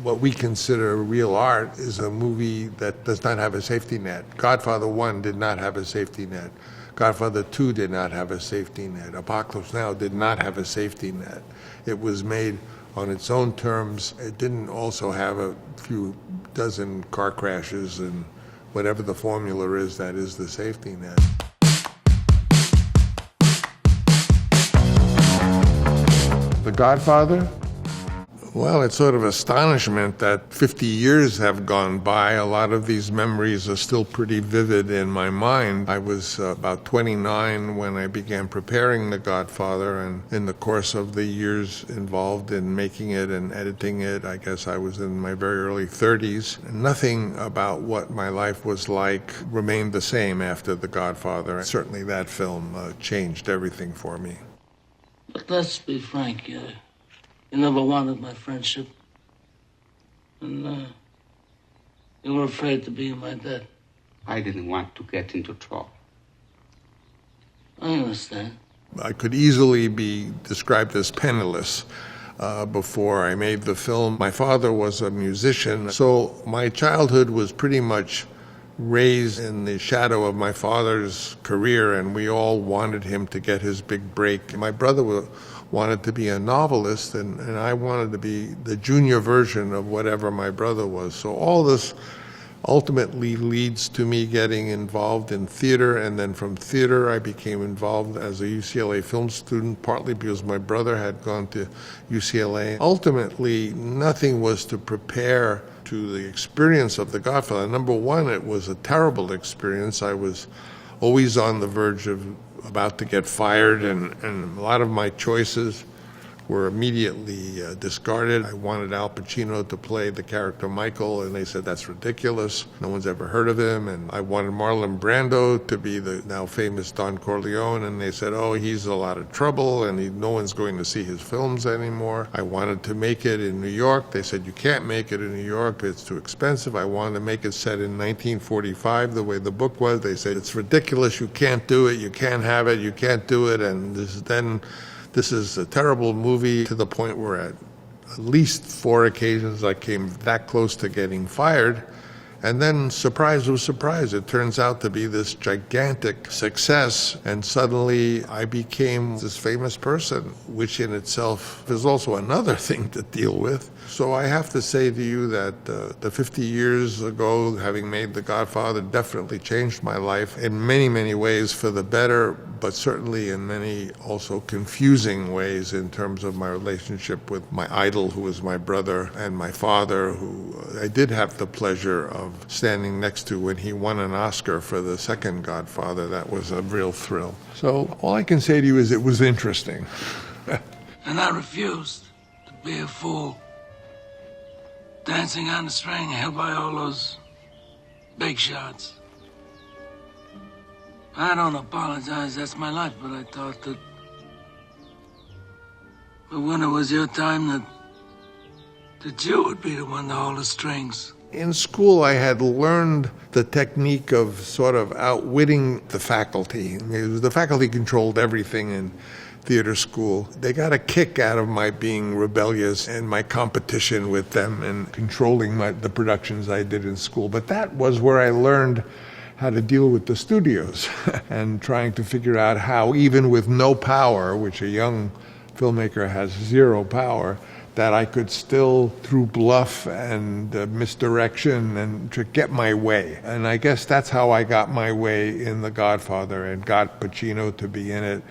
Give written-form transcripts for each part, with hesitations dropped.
what we consider real art is a movie that does not have a safety net. Godfather 1 did not have a safety net. Godfather 2 did not have a safety net. Apocalypse Now did not have a safety net. It was made on its own terms. It didn't also have a few dozen car crashes and whatever the formula is, that is the safety net. The Godfather? Well, it's sort of astonishment that 50 years have gone by. A lot of these memories are still pretty vivid in my mind. I was about 29 when I began preparing The Godfather, and in the course of the years involved in making it and editing it, I guess I was in my very early 30s. Nothing about what my life was like remained the same after The Godfather. Certainly that film changed everything for me. But let's be frank, you never wanted my friendship. And you were afraid to be in my debt. I didn't want to get into trouble. I understand. I could easily be described as penniless before I made the film. My father was a musician, so my childhood was pretty much raised in the shadow of my father's career, and we all wanted him to get his big break. My brother wanted to be a novelist, and I wanted to be the junior version of whatever my brother was. So all this ultimately leads to me getting involved in theater, and then from theater I became involved as a UCLA film student, partly because my brother had gone to UCLA. Ultimately, nothing was to prepare to the experience of The Godfather. Number one, it was a terrible experience. I was always on the verge of about to get fired, and a lot of my choices were immediately discarded. I wanted Al Pacino to play the character Michael, and they said that's ridiculous. No one's ever heard of him. And I wanted Marlon Brando to be the now famous Don Corleone, and they said, oh, he's a lot of trouble, and no one's going to see his films anymore. I wanted to make it in New York. They said, you can't make it in New York, it's too expensive. I wanted to make it set in 1945 the way the book was. They said, it's ridiculous, you can't do it, you can't have it, you can't do it. And this is a terrible movie, to the point where at least 4 occasions I came that close to getting fired. And then, surprise was surprise, it turns out to be this gigantic success, and suddenly I became this famous person, which in itself is also another thing to deal with. So I have to say to you that the 50 years ago, having made The Godfather, definitely changed my life in many, many ways for the better, but certainly in many also confusing ways in terms of my relationship with my idol, who was my brother, and my father, who I did have the pleasure of standing next to when he won an Oscar for the second Godfather. That was a real thrill. So all I can say to you is it was interesting. And I refused to be a fool. Dancing on the string held by all those big shots. I don't apologize, that's my life, but I thought that when it was your time that you would be the one to hold the strings. In school, I had learned the technique of sort of outwitting the faculty. The faculty controlled everything in theater school. They got a kick out of my being rebellious and my competition with them and controlling the productions I did in school. But that was where I learned how to deal with the studios and trying to figure out how, even with no power, which a young filmmaker has zero power, that I could still, through bluff and misdirection, and to get my way. And I guess that's how I got my way in The Godfather and got Pacino to be in it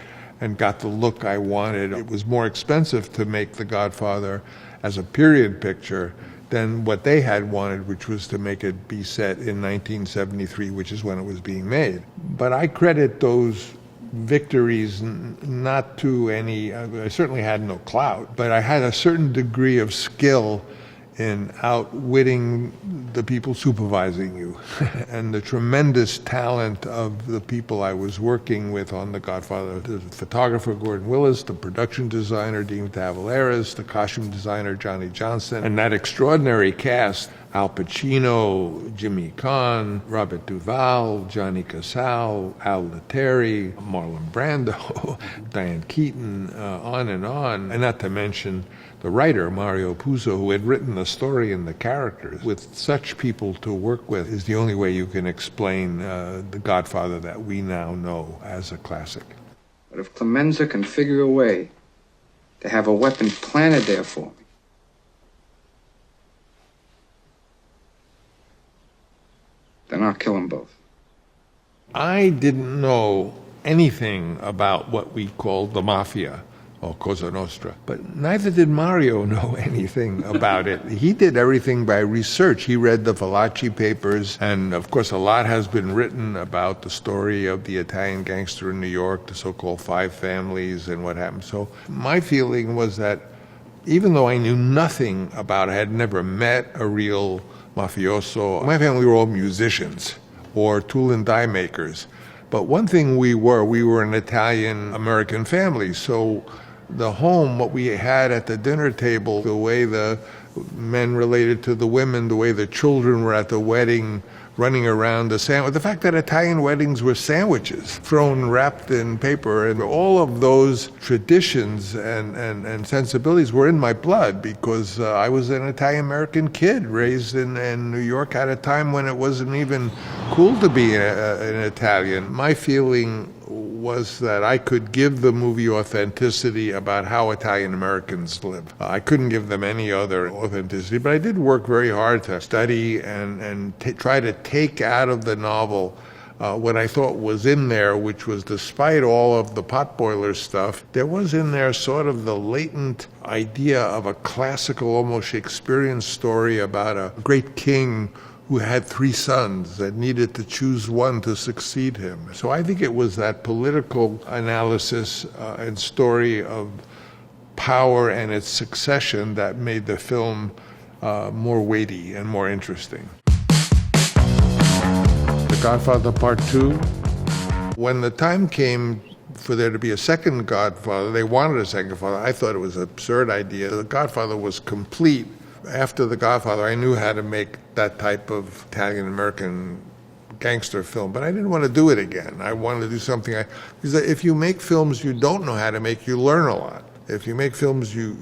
and got the look I wanted. It was more expensive to make The Godfather as a period picture than what they had wanted, which was to make it be set in 1973, which is when it was being made. But I credit those victories not to any, I certainly had no clout, but I had a certain degree of skill in outwitting the people supervising you and the tremendous talent of the people I was working with on The Godfather. The photographer, Gordon Willis, the production designer, Dean Tavaleras, the costume designer, Johnny Johnson, and that extraordinary cast, Al Pacino, Jimmy Caan, Robert Duvall, Johnny Casal, Al Lettieri, Marlon Brando, Diane Keaton, on, and not to mention the writer, Mario Puzo, who had written the story and the characters. With such people to work with is the only way you can explain The Godfather that we now know as a classic. But if Clemenza can figure a way to have a weapon planted there for me, then I'll kill them both. I didn't know anything about what we called the mafia or Cosa Nostra, but neither did Mario know anything about it. He did everything by research. He read the Valachi papers, and of course a lot has been written about the story of the Italian gangster in New York, the so-called Five Families and what happened. So my feeling was that even though I knew nothing about it, I had never met a real mafioso. My family were all musicians or tool and die makers. But one thing we were an Italian-American family, so the home, what we had at the dinner table, the way the men related to the women, the way the children were at the wedding, running around the sandwich, the fact that Italian weddings were sandwiches thrown, wrapped in paper, and all of those traditions and sensibilities were in my blood because I was an Italian-American kid raised in New York at a time when it wasn't even cool to be an Italian. My feeling was that I could give the movie authenticity about how Italian Americans live. I couldn't give them any other authenticity, but I did work very hard to study and try to take out of the novel what I thought was in there, which was, despite all of the potboiler stuff, there was in there sort of the latent idea of a classical, almost Shakespearean story about a great king who had 3 sons and needed to choose one to succeed him. So I think it was that political analysis and story of power and its succession that made the film more weighty and more interesting. The Godfather Part 2, when the time came for there to be a second Godfather, they wanted a second Godfather. I thought it was an absurd idea. The Godfather was complete. After The Godfather, I knew how to make that type of Italian-American gangster film, but I didn't want to do it again. I wanted to do something, because if you make films you don't know how to make, you learn a lot. If you make films you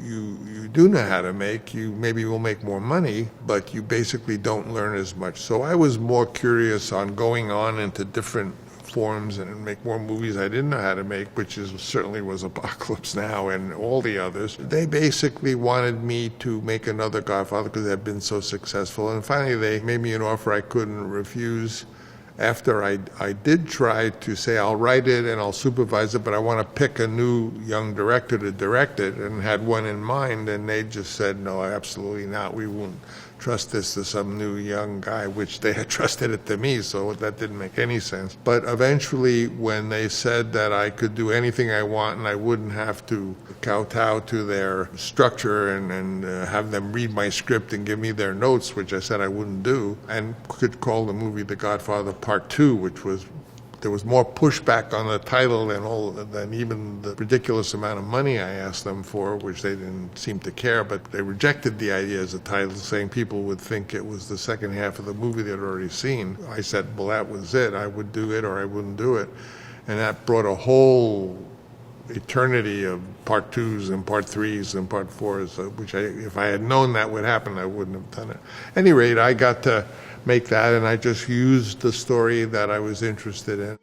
do know how to make, you maybe will make more money, but you basically don't learn as much. So I was more curious on going on into different forms and make more movies I didn't know how to make, which certainly was Apocalypse Now and all the others. They basically wanted me to make another Godfather because they had been so successful, and finally they made me an offer I couldn't refuse. After I did try to say I'll write it and I'll supervise it, but I want to pick a new young director to direct it, and had one in mind, and they just said, no, absolutely not. We won't trust this to some new young guy, which they had trusted it to me, so that didn't make any sense. But eventually, when they said that I could do anything I want and I wouldn't have to kowtow to their structure and have them read my script and give me their notes, which I said I wouldn't do, and could call the movie The Godfather Part 2, which was, there was more pushback on the title than even the ridiculous amount of money I asked them for, which they didn't seem to care, but they rejected the idea as a title, saying people would think it was the second half of the movie they'd already seen. I said, well, that was it. I would do it or I wouldn't do it. And that brought a whole eternity of Part 2s and Part 3s and Part 4s, which if I had known that would happen, I wouldn't have done it. At any rate, I got to make that, and I just used the story that I was interested in.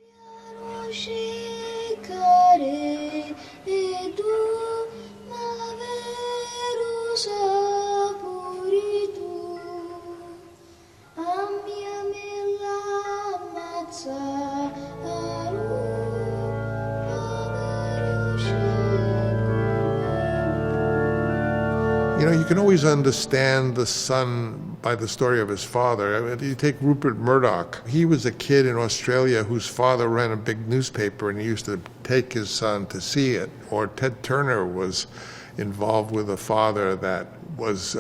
You know, you can always understand the son by the story of his father. I mean, you take Rupert Murdoch. He was a kid in Australia whose father ran a big newspaper, and he used to take his son to see it. Or Ted Turner was involved with a father that was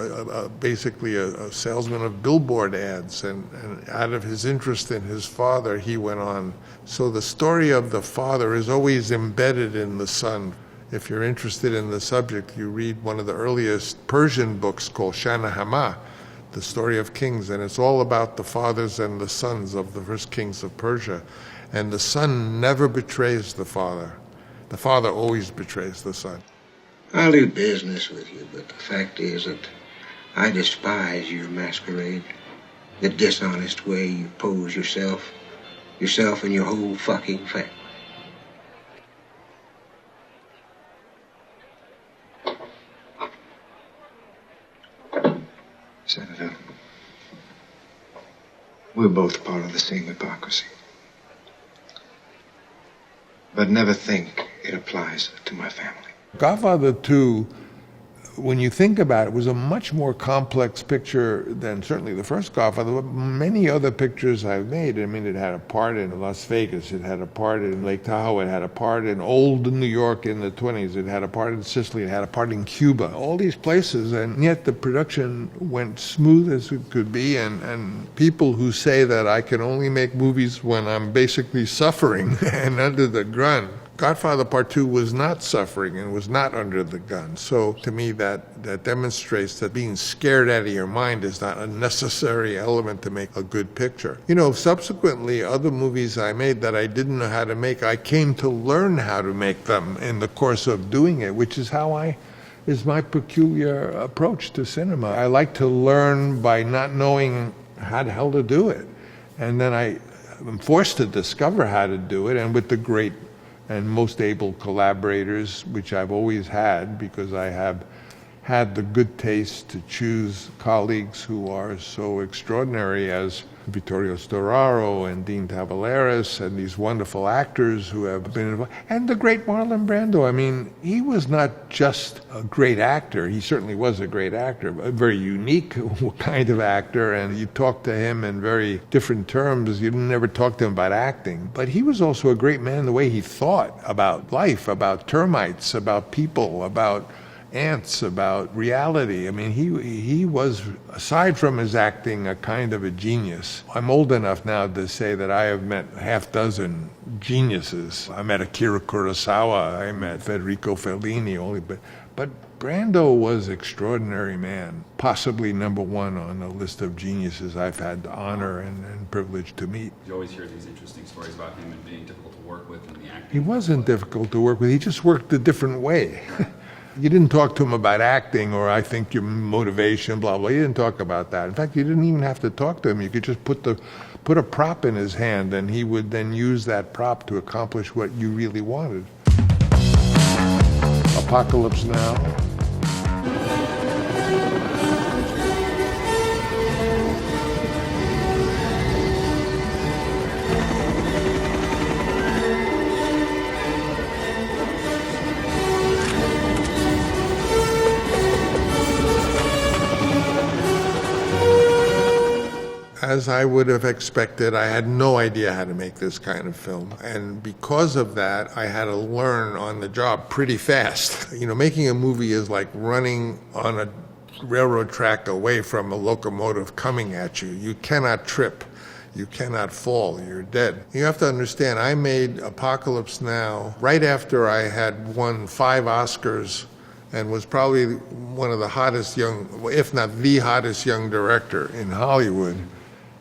basically a salesman of billboard ads, and out of his interest in his father, he went on. So the story of the father is always embedded in the son. If you're interested in the subject, you read one of the earliest Persian books called Shah-Nahamah, the story of kings, and it's all about the fathers and the sons of the first kings of Persia. And the son never betrays the father. The father always betrays the son. I'll do business with you, but the fact is that I despise your masquerade. The dishonest way you pose yourself and your whole fucking family. Senator, we're both part of the same hypocrisy. But never think it applies to my family. Godfather 2, when you think about it, was a much more complex picture than certainly the first Godfather, but many other pictures I've made. I mean, it had a part in Las Vegas, it had a part in Lake Tahoe, it had a part in old New York in the 20s, it had a part in Sicily, it had a part in Cuba, all these places, and yet the production went smooth as it could be, and people who say that I can only make movies when I'm basically suffering and under the gun. Godfather Part 2 was not suffering and was not under the gun. So to me, that demonstrates that being scared out of your mind is not a necessary element to make a good picture. You know, subsequently, other movies I made that I didn't know how to make, I came to learn how to make them in the course of doing it, which is is my peculiar approach to cinema. I like to learn by not knowing how the hell to do it. And then I'm forced to discover how to do it, and with the great and most able collaborators, which I've always had, because I have had the good taste to choose colleagues who are so extraordinary as Vittorio Storaro and Dean Tavoularis and these wonderful actors who have been involved. And the great Marlon Brando. I mean, he was not just a great actor. He certainly was a great actor, a very unique kind of actor. And you talk to him in very different terms. You never talk to him about acting. But he was also a great man in the way he thought about life, about termites, about people, about ants, about reality. I mean, he was, aside from his acting, a kind of a genius. I'm old enough now to say that I have met half dozen geniuses. I met Akira Kurosawa, I met Federico Fellini, but Brando was an extraordinary man, possibly number one on a list of geniuses I've had the honor and privilege to meet. You always hear these interesting stories about him and being difficult to work with in the acting. He wasn't difficult to work with, he just worked a different way. You didn't talk to him about acting or I think your motivation, blah, blah. You didn't talk about that. In fact, you didn't even have to talk to him. You could just put a prop in his hand and he would then use that prop to accomplish what you really wanted. Apocalypse Now. As I would have expected, I had no idea how to make this kind of film. And because of that, I had to learn on the job pretty fast. You know, making a movie is like running on a railroad track away from a locomotive coming at you. You cannot trip. You cannot fall. You're dead. You have to understand, I made Apocalypse Now right after I had won 5 Oscars and was probably one of the hottest young, if not the hottest young director in Hollywood.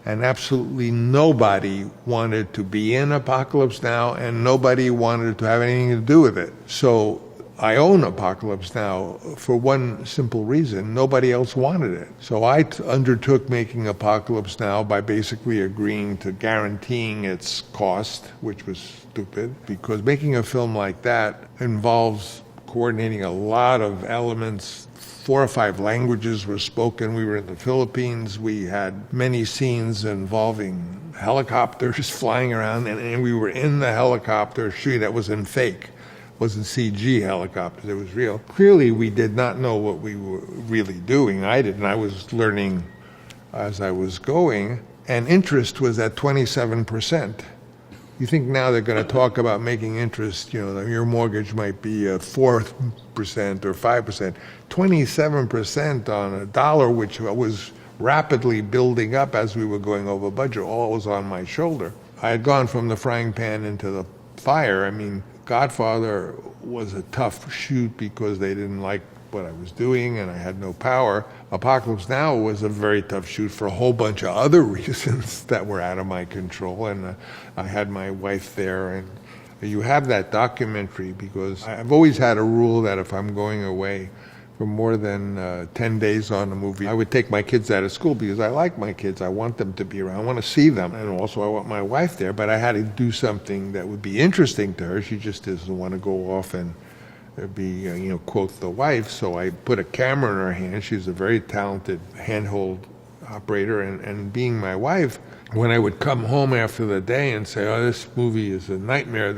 And absolutely nobody wanted to be in Apocalypse Now, and nobody wanted to have anything to do with it. So I own Apocalypse Now for one simple reason: nobody else wanted it. So I undertook making Apocalypse Now by basically agreeing to guaranteeing its cost, which was stupid, because making a film like that involves coordinating a lot of elements. 4 or 5 languages were spoken. We were in the Philippines. We had many scenes involving helicopters flying around, and we were in the helicopter shooting. That wasn't fake. It wasn't CG helicopters. It was real. Clearly, we did not know what we were really doing. I didn't. I was learning as I was going, and interest was at 27%. You think now they're going to talk about making interest, you know, your mortgage might be 4% or 5%. 27% on a dollar, which was rapidly building up as we were going over budget, all was on my shoulder. I had gone from the frying pan into the fire. I mean, Godfather was a tough shoot because they didn't like what I was doing and I had no power. Apocalypse Now was a very tough shoot for a whole bunch of other reasons that were out of my control, and I had my wife there, and you have that documentary, because I've always had a rule that if I'm going away for more than 10 days on a movie, I would take my kids out of school, because I like my kids. I want them to be around. I want to see them. And also I want my wife there, but I had to do something that would be interesting to her. She just doesn't want to go off and be, quote, the wife. So I put a camera in her hand. She's a very talented handhold operator. And being my wife, when I would come home after the day and say, oh, this movie is a nightmare,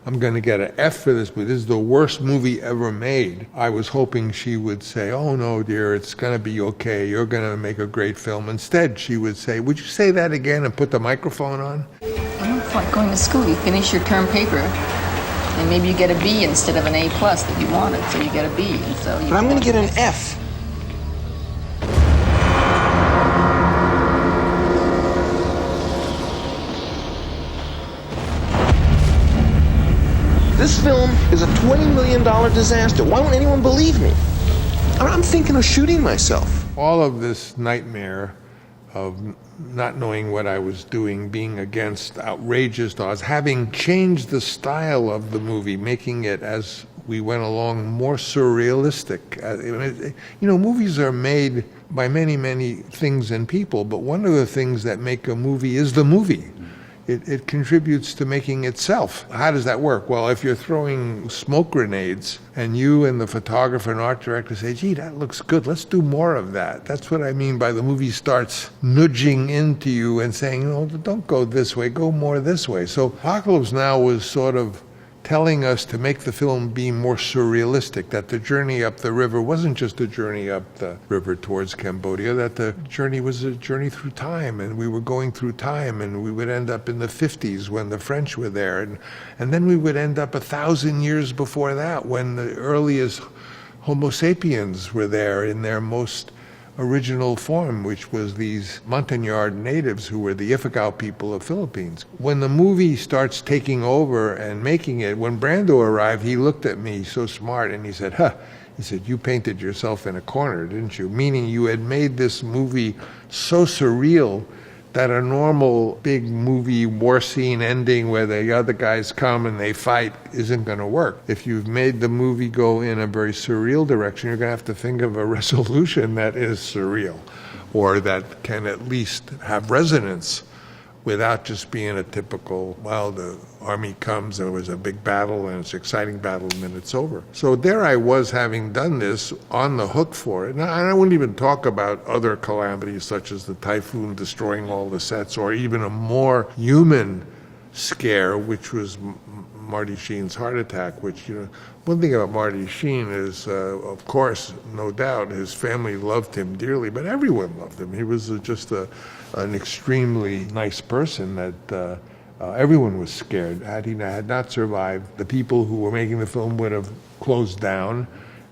I'm going to get an F for this movie, this is the worst movie ever made, I was hoping she would say, oh no, dear, it's going to be okay, you're going to make a great film. Instead, she would say, would you say that again, and put the microphone on? It's like going to school. You finish your term paper, and maybe you get a B instead of an A+ that you wanted, so you get a B. And so But I'm going to get an F. This film is a $20 million disaster. Why won't anyone believe me? I'm thinking of shooting myself. All of this nightmare of not knowing what I was doing, being against outrageous odds, having changed the style of the movie, making it, as we went along, more surrealistic. Movies are made by many, many things and people, but one of the things that make a movie is the movie. It contributes to making itself. How does that work? Well, if you're throwing smoke grenades and you and the photographer and art director say, gee, that looks good, let's do more of that. That's what I mean by the movie starts nudging into you and saying, no, don't go this way, go more this way. So Apocalypse Now was sort of telling us to make the film be more surrealistic, that the journey up the river wasn't just a journey up the river towards Cambodia, that the journey was a journey through time, and we were going through time, and we would end up in the 50s when the French were there, and then we would end up 1,000 years before that when the earliest Homo sapiens were there in their most original form, which was these Montagnard natives who were the Ifugao people of Philippines. When the movie starts taking over and making it, when Brando arrived, he looked at me so smart and he said, he said, you painted yourself in a corner, didn't you? Meaning you had made this movie so surreal that a normal big movie war scene ending where the other guys come and they fight isn't going to work. If you've made the movie go in a very surreal direction, you're going to have to think of a resolution that is surreal, or that can at least have resonance without just being a typical, well, the army comes, there was a big battle, and it's an exciting battle, and then it's over. So there I was, having done this, on the hook for it. And I wouldn't even talk about other calamities, such as the typhoon destroying all the sets, or even a more human scare, which was Marty Sheen's heart attack, which, one thing about Marty Sheen is, of course, no doubt, his family loved him dearly, but everyone loved him. He was just an extremely nice person that everyone was scared. Had he had not survived, the people who were making the film would have closed down,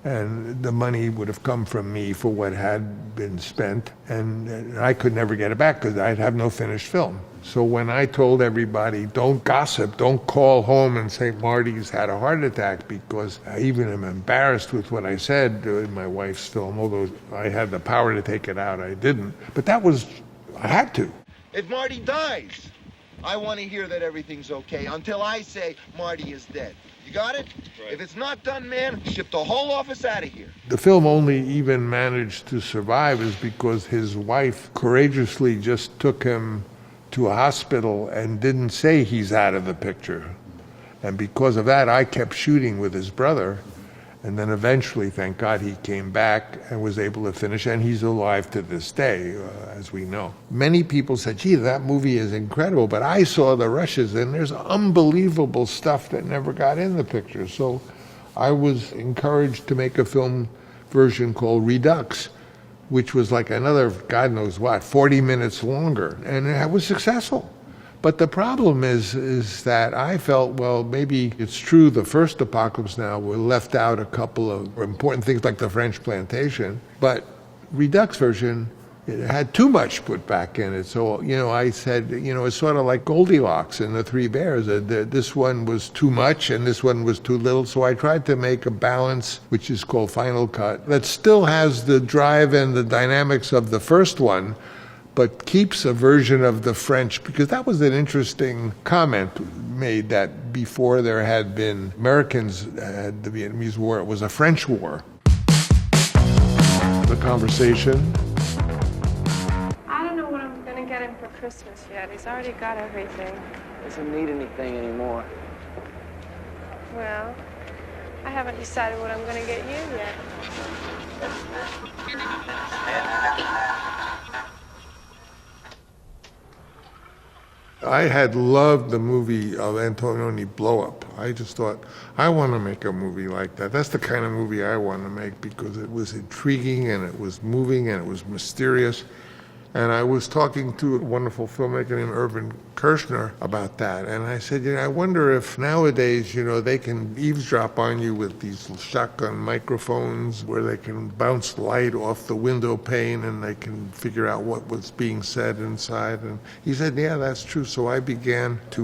and the money would have come from me for what had been spent, and I could never get it back because I'd have no finished film. So when I told everybody, don't gossip, don't call home and say Marty's had a heart attack, because I even am embarrassed with what I said in my wife's film, although I had the power to take it out, I didn't. But I had to. If Marty dies, I want to hear that everything's okay until I say Marty is dead. You got it? Right. If it's not done, man, ship the whole office out of here. The film only even managed to survive is because his wife courageously just took him to a hospital and didn't say he's out of the picture. And because of that, I kept shooting with his brother. And then eventually, thank God, he came back and was able to finish, and he's alive to this day, as we know. Many people said, gee, that movie is incredible, but I saw the rushes, and there's unbelievable stuff that never got in the picture. So I was encouraged to make a film version called Redux, which was like another, God knows what, 40 minutes longer, and it was successful. But the problem is that I felt, well, maybe it's true the first Apocalypse Now were left out a couple of important things like the French plantation, but Redux version, it had too much put back in it. So, I said, it's sort of like Goldilocks and the Three Bears. This one was too much and this one was too little. So I tried to make a balance, which is called Final Cut, that still has the drive and the dynamics of the first one, but keeps a version of the French, because that was an interesting comment made that before there had been Americans had the Vietnamese War, it was a French war. The conversation. I don't know what I'm going to get him for Christmas yet. He's already got everything. Doesn't need anything anymore. Well, I haven't decided what I'm going to get you yet. I had loved the movie of Antonioni, Blow Up. I just thought, I want to make a movie like that. That's the kind of movie I want to make because it was intriguing and it was moving and it was mysterious. And I was talking to a wonderful filmmaker named Irvin Kershner about that. And I said, I wonder if nowadays, they can eavesdrop on you with these shotgun microphones where they can bounce light off the window pane and they can figure out what was being said inside. And he said, yeah, that's true. So I began to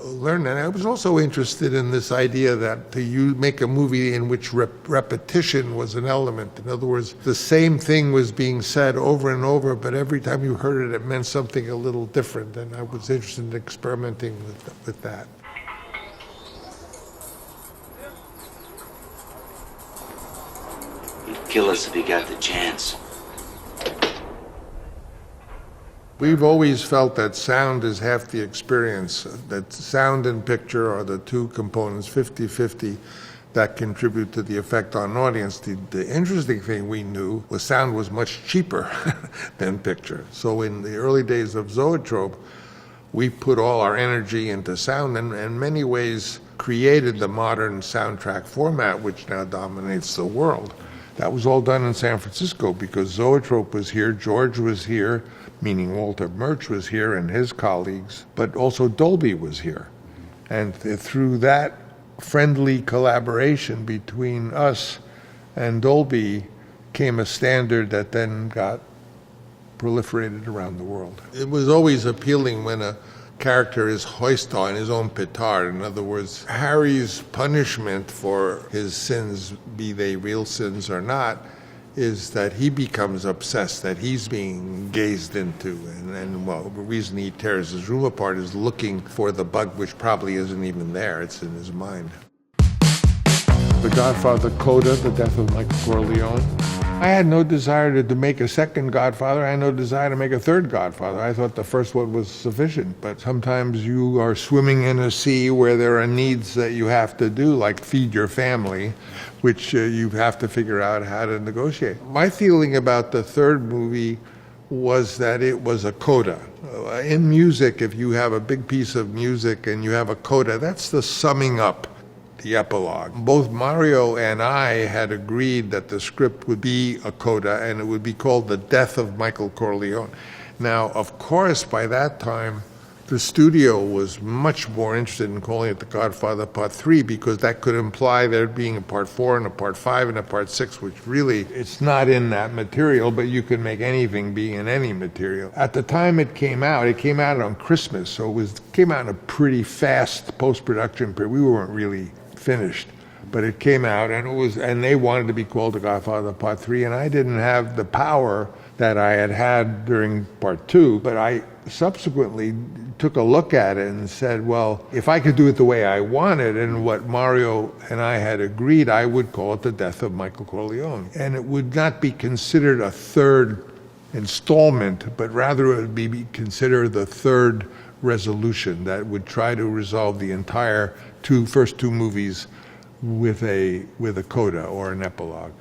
learn that. I was also interested in this idea that to make a movie in which repetition was an element. In other words, the same thing was being said over and over, but every time you heard it, it meant something a little different, and I was interested in experimenting with that. He'd kill us if he got the chance. We've always felt that sound is half the experience, that sound and picture are the two components, 50-50, that contribute to the effect on an audience. The interesting thing we knew was sound was much cheaper than picture. So in the early days of Zoetrope, we put all our energy into sound and in many ways created the modern soundtrack format which now dominates the world. That was all done in San Francisco because Zoetrope was here, George was here, meaning Walter Murch was here and his colleagues, but also Dolby was here. And through that friendly collaboration between us and Dolby came a standard that then got proliferated around the world. It was always appealing when a character is hoist on his own petard. In other words, Harry's punishment for his sins, be they real sins or not, is that he becomes obsessed, that he's being gazed into. And well, the reason he tears his room apart is looking for the bug which probably isn't even there, it's in his mind. The Godfather Coda, The Death of Michael Corleone. I had no desire to make a second Godfather. I had no desire to make a third Godfather. I thought the first one was sufficient. But sometimes you are swimming in a sea where there are needs that you have to do, like feed your family, which you have to figure out how to negotiate. My feeling about the third movie was that it was a coda. In music, if you have a big piece of music and you have a coda, that's the summing up, the epilogue. Both Mario and I had agreed that the script would be a coda and it would be called The Death of Michael Corleone. Now, of course, by that time, the studio was much more interested in calling it The Godfather Part 3 because that could imply there being a Part 4 and a Part 5 and a Part 6, which really, it's not in that material, but you can make anything be in any material. At the time it came out on Christmas, so it came out in a pretty fast post-production period. We weren't really finished, but it came out and they wanted to be called The Godfather Part 3, and I didn't have the power that I had during Part 2, but I subsequently took a look at it and said, well, if I could do it the way I wanted and what Mario and I had agreed, I would call it The Death of Michael Corleone. And it would not be considered a third installment, but rather it would be considered the third resolution that would try to resolve the entire first two movies with a coda or an epilogue.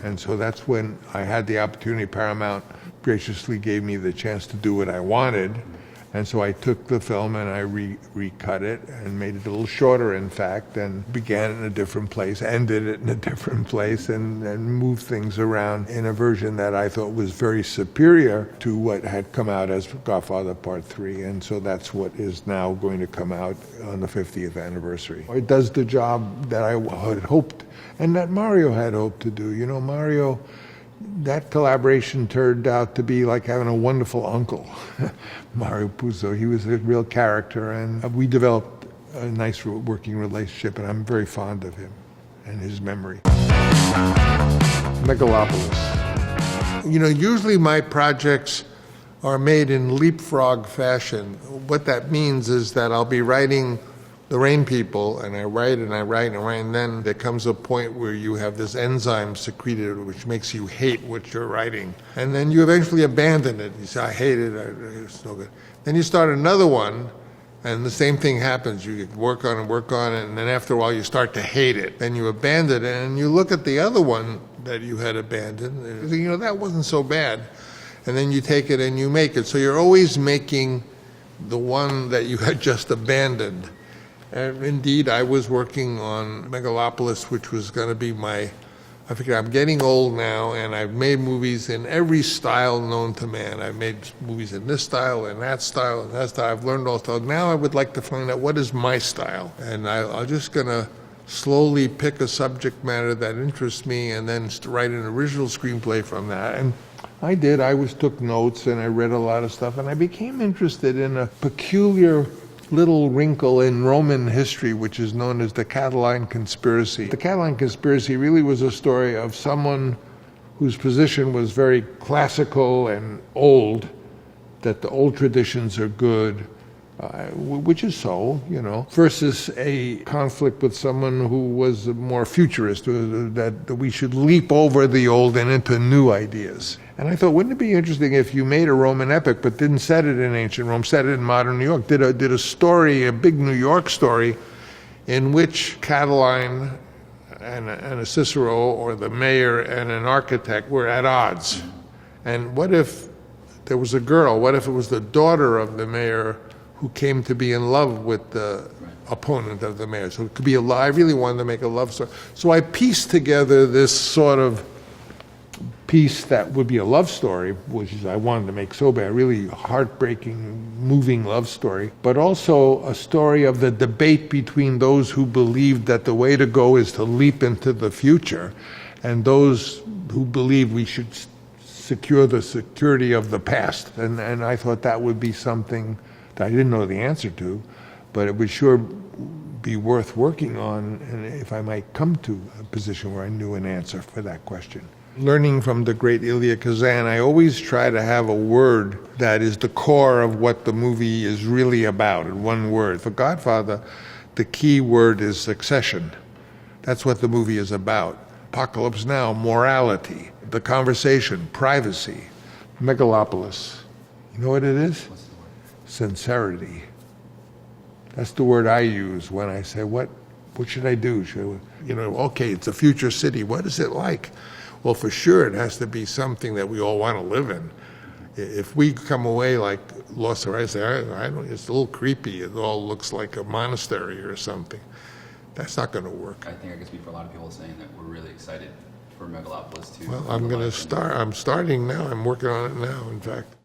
And so that's when I had the opportunity. Paramount graciously gave me the chance to do what I wanted. And so I took the film and I recut it and made it a little shorter, in fact, and began it in a different place, ended it in a different place, and moved things around in a version that I thought was very superior to what had come out as Godfather Part 3. And so that's what is now going to come out on the 50th anniversary. It does the job that I had hoped and that Mario had hoped to do. You know, Mario that collaboration turned out to be like having a wonderful uncle, Mario Puzo. He was a real character, and we developed a nice working relationship, and I'm very fond of him and his memory. Megalopolis. You know, usually my projects are made in leapfrog fashion. What that means is that I'll be writing The Rain People, and I write and I write and I write, and then there comes a point where you have this enzyme secreted which makes you hate what you're writing. And then you eventually abandon it. You say, I hate it, it's no good. Then you start another one, and the same thing happens. You work on it, and then after a while you start to hate it. Then you abandon it, and you look at the other one that you had abandoned, and you think, you know, that wasn't so bad. And then you take it and you make it. So you're always making the one that you had just abandoned. And indeed, I was working on Megalopolis, which was going to be I figured I'm getting old now, and I've made movies in every style known to man. I've made movies in this style, and that style, and that style. I've learned all styles. Now I would like to find out what is my style. And I'm just going to slowly pick a subject matter that interests me and then write an original screenplay from that. And I did. I took notes, and I read a lot of stuff, and I became interested in a peculiar little wrinkle in Roman history, which is known as the Catiline Conspiracy. The Catiline Conspiracy really was a story of someone whose position was very classical and old, that the old traditions are good, which is so, you know, versus a conflict with someone who was more futurist, that we should leap over the old and into new ideas. And I thought, wouldn't it be interesting if you made a Roman epic but didn't set it in ancient Rome, set it in modern New York, did a story, a big New York story, in which Catiline and a Cicero or the mayor and an architect were at odds. And what if there was a girl? What if it was the daughter of the mayor who came to be in love with the opponent of the mayor? So it could be I really wanted to make a love story. So I pieced together this sort of piece that would be a love story, which is I wanted to make so bad, really heartbreaking, moving love story, but also a story of the debate between those who believed that the way to go is to leap into the future, and those who believe we should secure the security of the past. And I thought that would be something that I didn't know the answer to, but it would sure be worth working on, and if I might come to a position where I knew an answer for that question. Learning from the great Elia Kazan, I always try to have a word that is the core of what the movie is really about, in one word. For Godfather, the key word is succession. That's what the movie is about. Apocalypse Now, morality, the conversation, privacy. Megalopolis, you know what it is? What's the word? Sincerity. That's the word I use when I say, what should I do? Okay, it's a future city. What is it like? Well, for sure, it has to be something that we all want to live in. If we come away like Los Horizons, it's a little creepy. It all looks like a monastery or something. That's not going to work. I think I can speak for a lot of people saying that we're really excited for Megalopolis too. Well, I'm starting now. I'm working on it now, in fact.